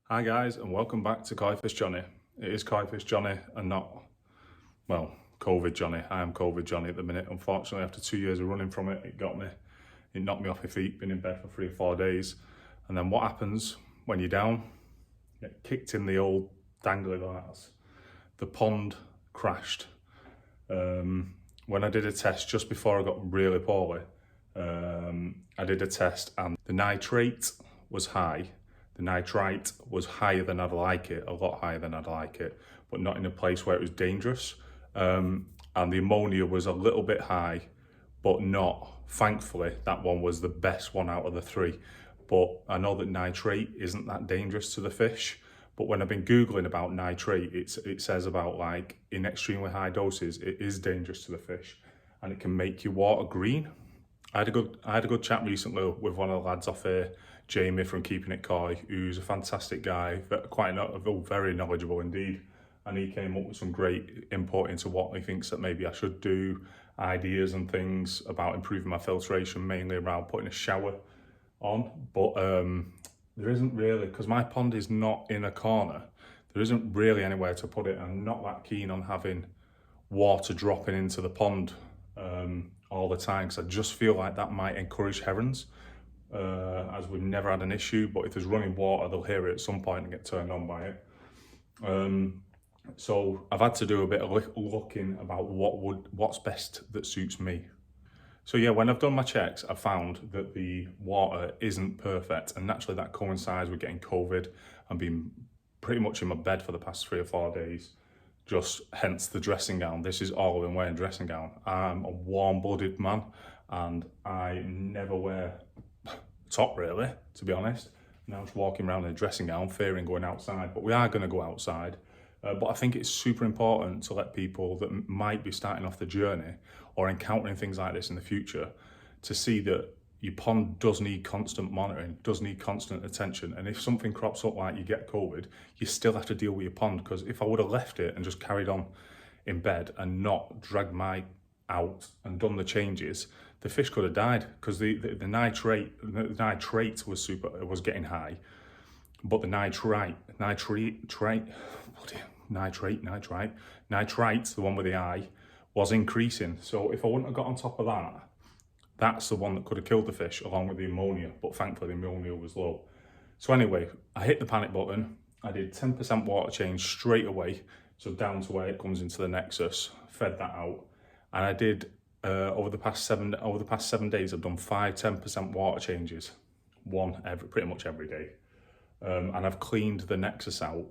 Hi guys, and welcome back to Koi Fish Johnny. It is Koi Fish Johnny and not, well, COVID Johnny. I am COVID Johnny at the minute. Unfortunately, after 2 years of running from it, it knocked me off my feet, been in bed for 3 or 4 days. And then what happens when you're down? You get kicked in the old dangly arse. The pond crashed. When I did a test just before I got really poorly, I did a test and the nitrate was high. The nitrite was higher than I'd like it, a lot higher than I'd like it, but not in a place where it was dangerous. And the ammonia was a little bit high, but not, thankfully, that one was the best one out of the 3. But I know that nitrate isn't that dangerous to the fish. But when I've been Googling about nitrate, it says about like in extremely high doses, it is dangerous to the fish and it can make your water green. I had a good chat recently with one of the lads off here, Jamie from Keeping It Koi, who's a fantastic guy, very knowledgeable indeed. And he came up with some great input into what he thinks that maybe I should do, ideas and things about improving my filtration, mainly around putting a shower on. But there isn't really, because my pond is not in a corner, there isn't really anywhere to put it. I'm not that keen on having water dropping into the pond all the time, because I just feel like that might encourage herons, as we've never had an issue, but if there's running water, they'll hear it at some point and get turned on by it. So I've had to do a bit of looking about what's best that suits me. So yeah, when I've done my checks, I've found that the water isn't perfect, and naturally that coincides with getting COVID and being pretty much in my bed for the past 3 or 4 days. Just hence the dressing gown. This is all I've been wearing, dressing gown. I'm a warm-blooded man and I never wear top really, to be honest. Now I'm just walking around in a dressing gown, fearing going outside, but we are going to go outside. But I think it's super important to let people that might be starting off the journey or encountering things like this in the future to see that your pond does need constant monitoring, does need constant attention. And if something crops up like you get COVID, you still have to deal with your pond, because if I would have left it and just carried on in bed and not dragged my out and done the changes, the fish could have died, because the nitrate was getting high, but the nitrite, the one with the I, was increasing. So if I wouldn't have got on top of that, that's the one that could have killed the fish, along with the ammonia, but thankfully the ammonia was low. So anyway, I hit the panic button. I did 10% water change straight away, so down to where it comes into the nexus, fed that out. And I did, over the past 7 days, I've done 10% water changes, pretty much every day. And I've cleaned the nexus out,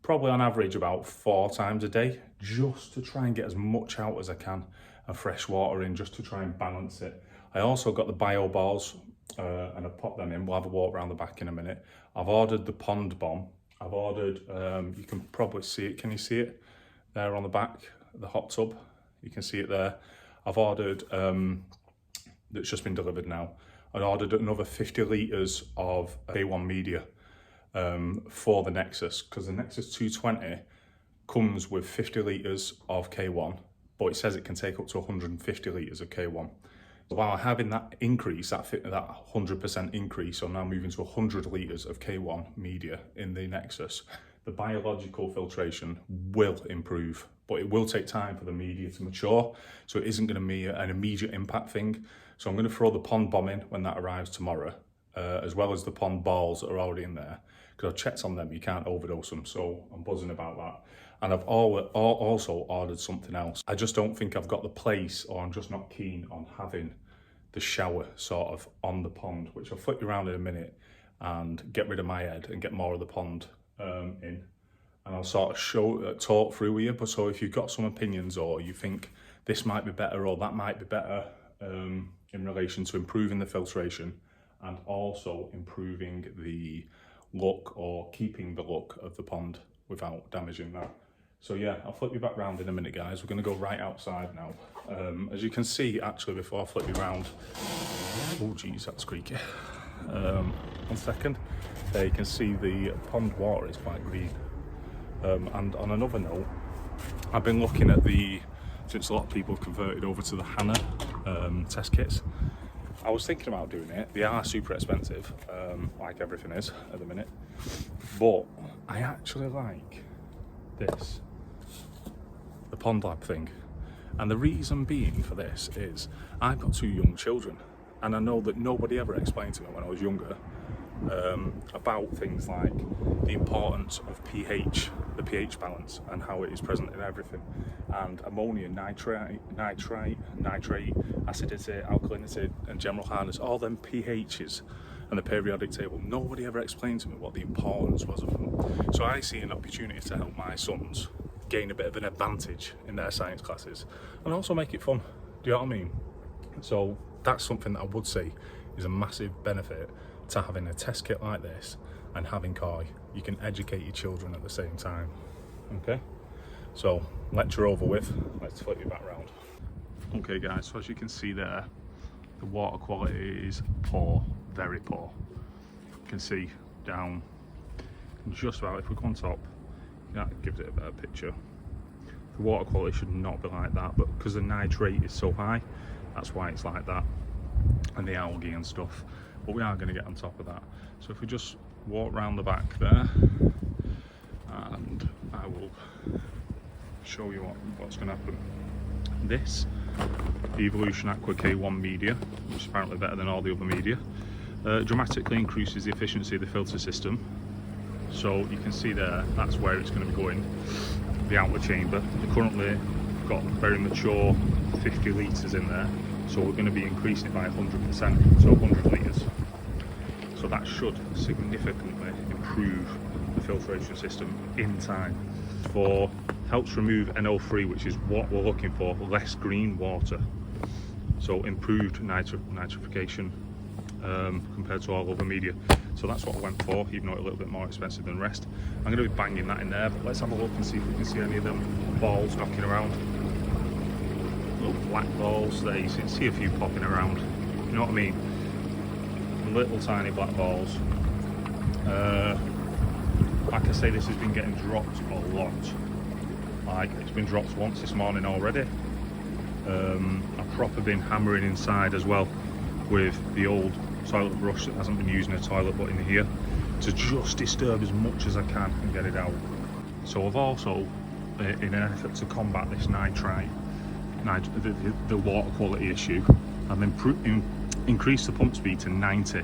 probably on average about 4 times a day, just to try and get as much out as I can and fresh water in, just to try and balance it. I also got the bio balls and I've popped them in. We'll have a walk around the back in a minute. I've ordered the pond bomb. I've ordered, you can probably see it. Can you see it there on the back, the hot tub? You can see it there. I've ordered, that's just been delivered now. I ordered another 50 litres of K1 media for the Nexus, because the Nexus 220 comes with 50 litres of K1, but it says it can take up to 150 litres of K1. So while having that increase, that 100% increase, I'm now moving to 100 litres of K1 media in the Nexus. The biological filtration will improve, but it will take time for the media to mature, so it isn't going to be an immediate impact thing. So I'm going to throw the pond bomb in when that arrives tomorrow, as well as the pond balls that are already in there, because I've checked on them, you can't overdose them, so I'm buzzing about that. And I've also ordered something else. I just don't think I've got the place, or I'm just not keen on having the shower sort of on the pond, which I'll flip you around in a minute and get rid of my head and get more of the pond in. And I'll sort of talk through with you. But so if you've got some opinions, or you think this might be better or that might be better in relation to improving the filtration and also improving the look or keeping the look of the pond without damaging that. So yeah, I'll flip you back round in a minute, guys. We're going to go right outside now. As you can see, actually, before I flip you round, oh geez, that's creaky. 1 second. There you can see the pond water is quite green. And on another note, I've been looking at since a lot of people have converted over to the Hannah test kits, I was thinking about doing it. They are super expensive, like everything is at the minute. But I actually like this, the Pond Lab thing. And the reason being for this is I've got 2 young children, and I know that nobody ever explained to me when I was younger about things like the importance of pH, the pH balance, and how it is present in everything. And ammonia, nitrite, nitrate, acidity, alkalinity, and general hardness, all them pHs and the periodic table. Nobody ever explained to me what the importance was of them. So I see an opportunity to help my sons gain a bit of an advantage in their science classes and also make it fun. Do you know what I mean? So that's something that I would say is a massive benefit to having a test kit like this and having koi. You can educate your children at the same time. Okay, so lecture over with. Let's flip you back round. Okay guys, so as you can see there, the water quality is poor, very poor. You can see down just about, if we go on top, that gives it a better picture. The water quality should not be like that, but because the nitrate is so high, that's why it's like that, and the algae and stuff. But we are going to get on top of that. So if we just walk round the back there, and I will show you what's going to happen. This Evolution Aqua K1 media, which is apparently better than all the other media, dramatically increases the efficiency of the filter system. So you can see there, that's where it's going to be going, the outlet chamber. Currently got very mature 50 litres in there, so we're going to be increasing it by 100%, so 100 litres. So that should significantly improve the filtration system in time. Helps remove NO3, which is what we're looking for, less green water. So improved nitrification compared to all other media. So that's what I went for, even though it's a little bit more expensive than the rest. I'm going to be banging that in there, but let's have a look and see if we can see any of them balls knocking around. Little black balls there, you can see a few popping around. You know what I mean? Little tiny black balls. Like I say, this has been getting dropped a lot. Like, it's been dropped once this morning already. I've proper been hammering inside as well with the old toilet brush that hasn't been using a toilet but in here, to just disturb as much as I can and get it out. So I've also, in an effort to combat this nitrite, the water quality issue, I've increased the pump speed to 90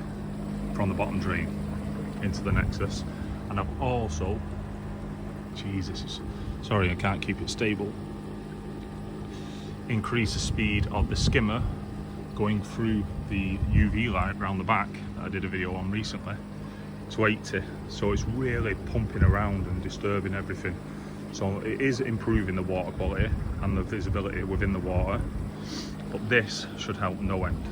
from the bottom drain into the Nexus. And I've also, sorry I can't keep it stable, increased the speed of the skimmer going through the UV light around the back that I did a video on recently to 80. So it's really pumping around and disturbing everything. So it is improving the water quality and the visibility within the water, but this should help no end.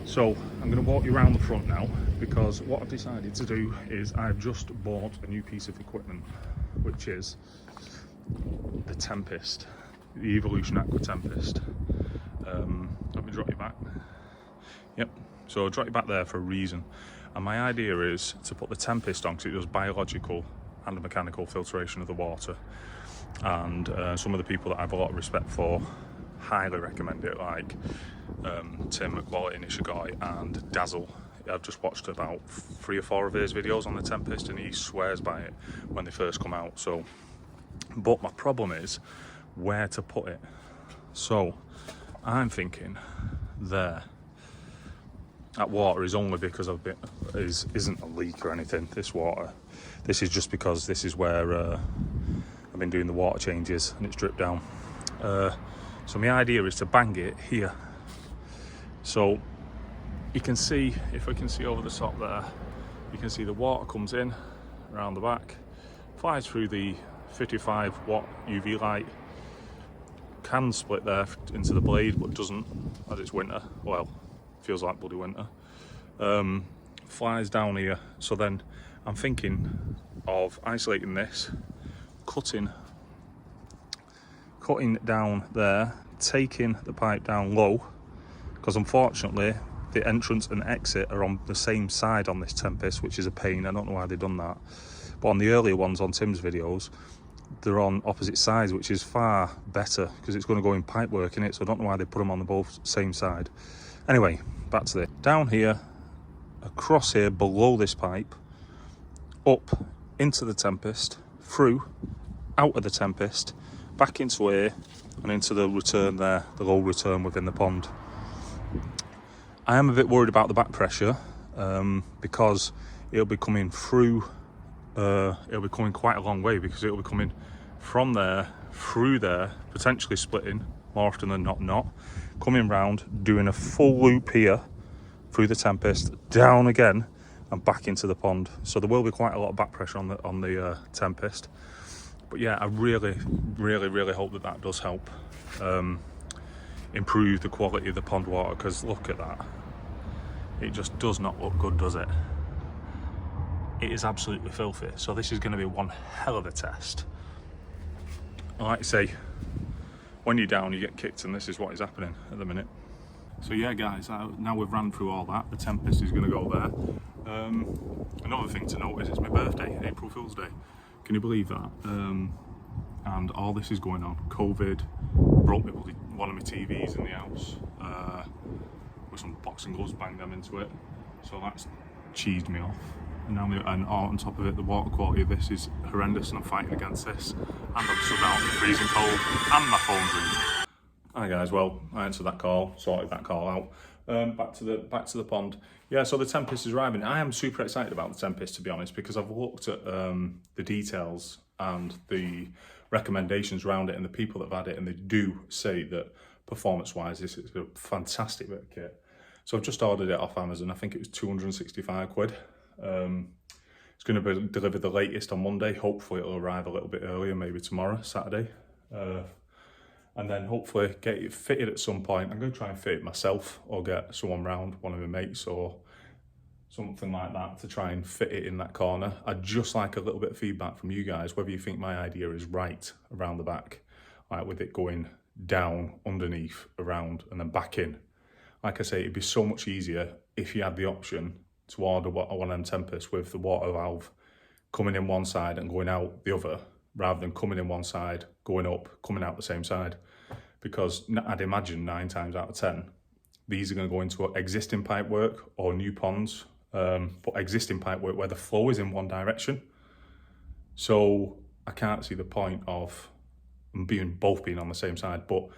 So I'm going to walk you around the front now, because what I've decided to do is I've just bought a new piece of equipment, which is the Tempest, the Evolution Aqua Tempest. Let me drop you back. Yep, so I'll drop you back there for a reason. And my idea is to put the Tempest on because it does biological and mechanical filtration of the water. And some of the people that I have a lot of respect for highly recommend it, like Tim at Quality Nishigoi and Dazzle. I've just watched about 3 or 4 of his videos on the Tempest and he swears by it when they first come out. So, but my problem is where to put it. So I'm thinking there. That water is only because isn't a leak or anything, this water. This is just because this is where I've been doing the water changes and it's dripped down. So my idea is to bang it here. So you can see, if I can see over the top there, you can see the water comes in around the back, flies through the 55 watt UV light, can split there into the blade but doesn't as it's winter. Well, feels like bloody winter. Flies down here. So then I'm thinking of isolating this, cutting down there, taking the pipe down low, because unfortunately the entrance and exit are on the same side on this Tempest, which is a pain. I don't know why they've done that, but on the earlier ones on Tim's videos they're on opposite sides, which is far better because it's going to go in pipe work in it. So I don't know why they put them on the both same side. Anyway, back to this. Down here, across here, below this pipe, up into the tempest, through, out of the tempest, back into here, and into the return there, the low return within the pond. I am a bit worried about the back pressure because it'll be coming through, it'll be coming quite a long way, because it'll be coming from there, through there, potentially splitting, more often than not, coming round, doing a full loop here, through the tempest, down again, and back into the pond. So there will be quite a lot of back pressure on the tempest. But yeah, I really hope that does help improve the quality of the pond water, because look at that. It just does not look good, does it? It is absolutely filthy. So this is going to be one hell of a test. Like I say, when you're down, you get kicked, and this is what is happening at the minute. So yeah, guys, now we've ran through all that, the tempest is going to go there. Another thing to note is it's my birthday, April Fool's Day. Can you believe that? And all this is going on. COVID broke one of my TVs in the house with some boxing gloves, banged them into it. So that's cheesed me off. And now, on top of it, the water quality of this is horrendous, and I'm fighting against this. And I'm stood out in the freezing cold, and my phone's ringing. Hi guys, well, I answered that call, sorted that call out. Back to the pond. Yeah, so the tempest is arriving. I am super excited about the tempest, to be honest, because I've looked at the details and the recommendations around it, and the people that have had it, and they do say that performance-wise, this is a fantastic bit of kit. So I've just ordered it off Amazon. I think it was 265 quid. It's going to be delivered the latest on Monday. Hopefully it'll arrive a little bit earlier, maybe tomorrow, Saturday. And then hopefully get it fitted at some point. I'm going to try and fit it myself, or get someone round, one of my mates or something like that, to try and fit it in that corner. I'd just like a little bit of feedback from you guys, whether you think my idea is right around the back, like with it going down, underneath, around, and then back in. Like I say, it'd be so much easier if you had the option to order one of them tempests with the water valve coming in one side and going out the other, rather than coming in one side, going up, coming out the same side. Because I'd imagine 9 times out of 10, these are going to go into existing pipework or new ponds, but existing pipework where the flow is in one direction. So I can't see the point of both being on the same side, but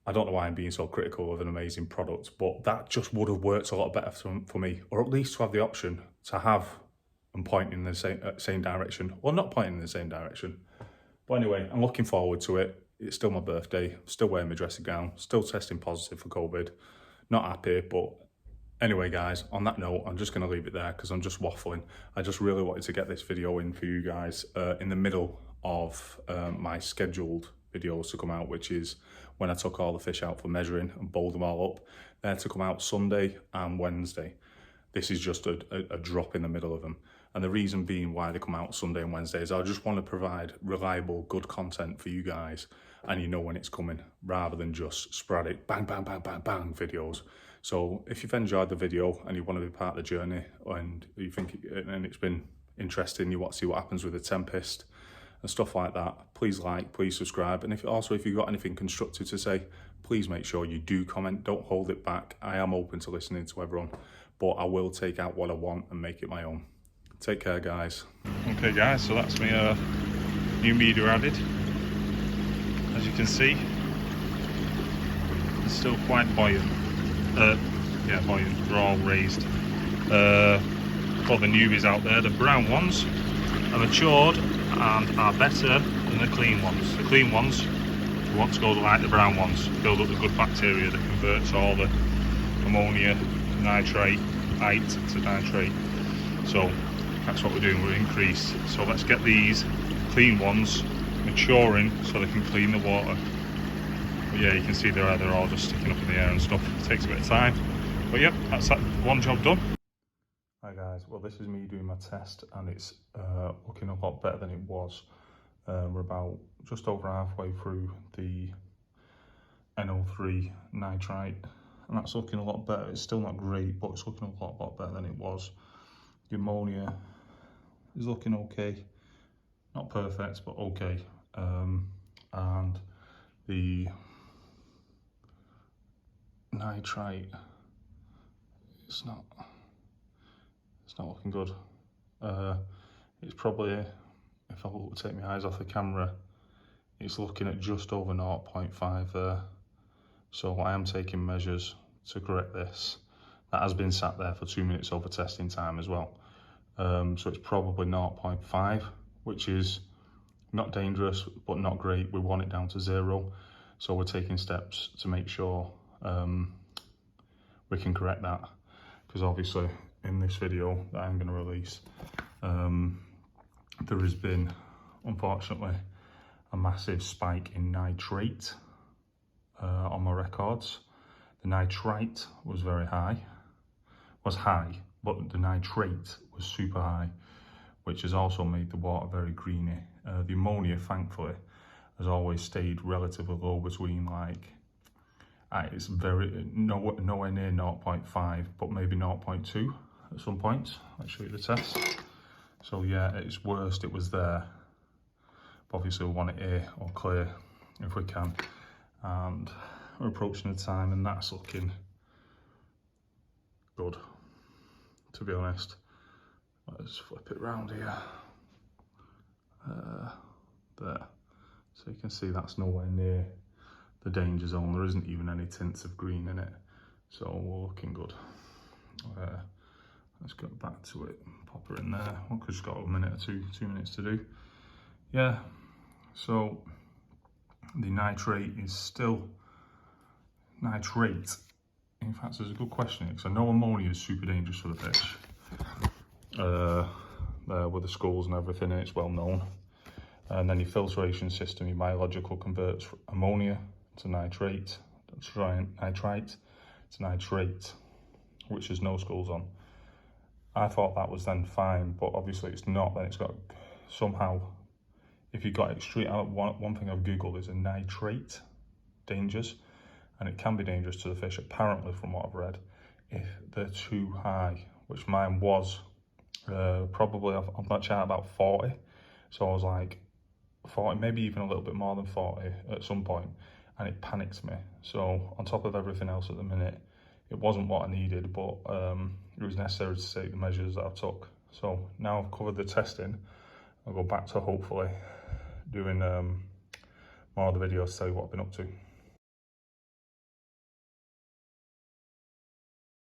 I don't know why I'm being so critical of an amazing product, but that just would have worked a lot better for me, or at least to have the option to have them pointing in the same direction, or not pointing in the same direction. But anyway, I'm looking forward to it. It's still my birthday, still wearing my dressing gown, still testing positive for COVID. Not happy, but anyway, guys, on that note, I'm just going to leave it there because I'm just waffling. I just really wanted to get this video in for you guys in the middle of my scheduled videos to come out, which is when I took all the fish out for measuring and bowled them all up. They're to come out Sunday and Wednesday. This is just a drop in the middle of them. And the reason being why they come out Sunday and Wednesday is I just want to provide reliable, good content for you guys, and you know when it's coming, rather than just sporadic bang, bang, bang, bang, bang videos. So if you've enjoyed the video and you want to be part of the journey, and you think it's been interesting, you want to see what happens with the tempest and stuff like that, please like, please subscribe. And if you've got anything constructive to say, please make sure you do comment. Don't hold it back. I am open to listening to everyone, but I will take out what I want and make it my own. Take care, guys. Okay, guys, so that's my new media added. As you can see, it's still quite buoyant. Yeah, buoyant. They're all raised. For the newbies out there, the brown ones are matured and are better than the clean ones. The clean ones, you want to go like the brown ones, build up the good bacteria that converts all the ammonia, nitrate, to nitrate. So that's what we're doing, we're increased. So let's get these clean ones maturing so they can clean the water. But yeah, you can see they're all just sticking up in the air and stuff. It takes a bit of time. But yep, that's that one job done. Hi guys, well this is me doing my test, and it's looking a lot better than it was. We're about just over halfway through the NO3 nitrite, and that's looking a lot better. It's still not great, but it's looking a lot better than it was. The ammonia is looking okay, not perfect, but okay. And the nitrite it's not looking good. It's probably, if I take my eyes off the camera, it's looking at just over 0.5 there. So I am taking measures to correct this. That has been sat there for 2 minutes over testing time as well. So it's probably 0.5, which is not dangerous, but not great. We want it down to 0. So we're taking steps to make sure we can correct that. Because obviously in this video that I'm going to release, there has been, unfortunately, a massive spike in nitrate on my records. The nitrite was very high, but the nitrate was super high, which has also made the water very greeny. The ammonia, thankfully, has always stayed relatively low between like, it's nowhere near 0.5, but maybe 0.2 at some point. I'll show you the test. So yeah, at its worst it was there. But obviously we want it here or clear if we can. And we're approaching the time and that's looking good, to be honest. Let's flip it round here. There. So you can see that's nowhere near the danger zone. There isn't even any tints of green in it. So we're looking good. Let's go back to it, pop her in there. We've just got a minute or 2 minutes to do. Yeah, so the nitrate is still nitrate. In fact, there's a good question because I know ammonia is super dangerous for the fish. With the skulls and everything, it's well known. And then your filtration system, your biological converts ammonia to nitrate, nitrite to nitrate, which there's no skulls on. I thought that was then fine, but obviously it's not. Then it's got somehow, if you got it straight out, one thing I've Googled is a nitrate dangers, and it can be dangerous to the fish, apparently, from what I've read, if they're too high, which mine was probably on that chart about 40. So I was like 40, maybe even a little bit more than 40 at some point, and it panicked me. So on top of everything else at the minute, it wasn't what I needed, but it was necessary to take the measures that I took. So now I've covered the testing, I'll go back to hopefully doing more of the videos to tell you what I've been up to.